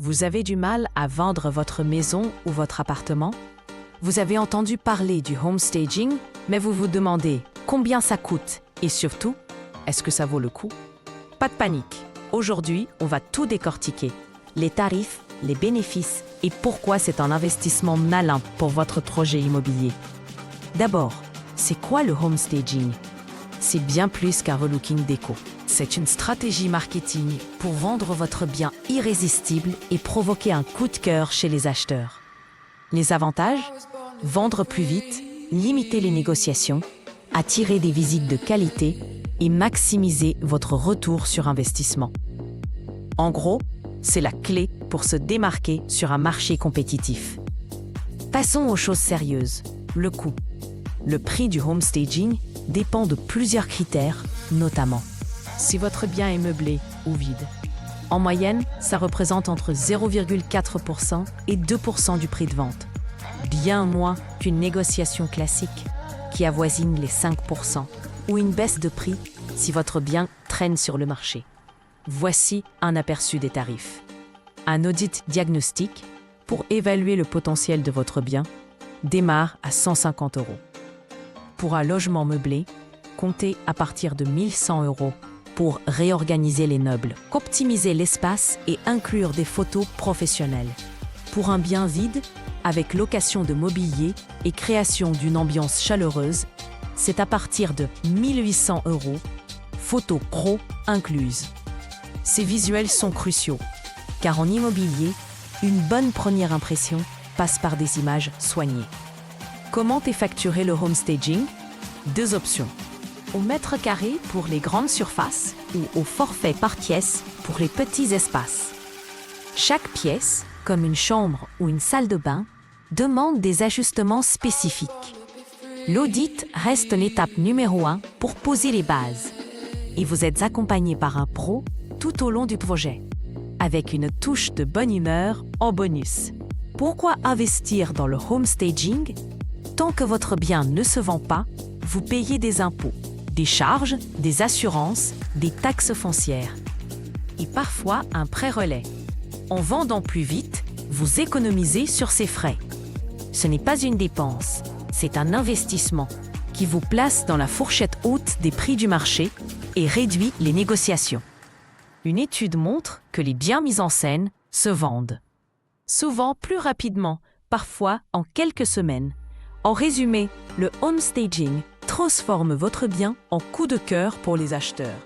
Vous avez du mal à vendre votre maison ou votre appartement? Vous avez entendu parler du home staging, mais vous vous demandez combien ça coûte et surtout, est-ce que ça vaut le coup? Pas de panique. Aujourd'hui, on va tout décortiquer. Les tarifs, les bénéfices et pourquoi c'est un investissement malin pour votre projet immobilier. D'abord, c'est quoi le home staging? C'est bien plus qu'un relooking déco. C'est une stratégie marketing pour vendre votre bien irrésistible et provoquer un coup de cœur chez les acheteurs. Les avantages? Vendre plus vite, limiter les négociations, attirer des visites de qualité et maximiser votre retour sur investissement. En gros, c'est la clé pour se démarquer sur un marché compétitif. Passons aux choses sérieuses. Le coût. Le prix du home staging dépend de plusieurs critères, notamment si votre bien est meublé ou vide. En moyenne, ça représente entre 0,4% et 2% du prix de vente. Bien moins qu'une négociation classique qui avoisine les 5% ou une baisse de prix si votre bien traîne sur le marché. Voici un aperçu des tarifs. Un audit diagnostic pour évaluer le potentiel de votre bien démarre à 150 €. Pour un logement meublé, comptez à partir de 1 100 € pour réorganiser les meubles, optimiser l'espace et inclure des photos professionnelles. Pour un bien vide, avec location de mobilier et création d'une ambiance chaleureuse, c'est à partir de 1 800 €, photos pro incluses. Ces visuels sont cruciaux, car en immobilier, une bonne première impression passe par des images soignées. Comment est facturé le home staging? 2 options. Au mètre carré pour les grandes surfaces ou au forfait par pièce pour les petits espaces. Chaque pièce, comme une chambre ou une salle de bain, demande des ajustements spécifiques. L'audit reste l'étape numéro 1 pour poser les bases. Et vous êtes accompagné par un pro tout au long du projet, avec une touche de bonne humeur en bonus. Pourquoi investir dans le home staging? Tant que votre bien ne se vend pas, vous payez des impôts, des charges, des assurances, des taxes foncières et parfois un prêt-relais. En vendant plus vite, vous économisez sur ces frais. Ce n'est pas une dépense, c'est un investissement qui vous place dans la fourchette haute des prix du marché et réduit les négociations. Une étude montre que les biens mis en scène se vendent. Souvent plus rapidement, parfois en quelques semaines. En résumé, le home staging transforme votre bien en coup de cœur pour les acheteurs,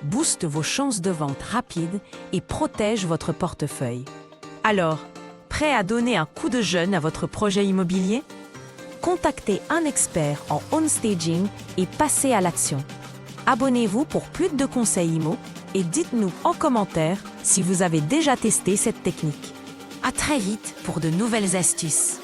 booste vos chances de vente rapides et protège votre portefeuille. Alors, prêt à donner un coup de jeune à votre projet immobilier? Contactez un expert en home staging et passez à l'action. Abonnez-vous pour plus de conseils IMO et dites-nous en commentaire si vous avez déjà testé cette technique. À très vite pour de nouvelles astuces.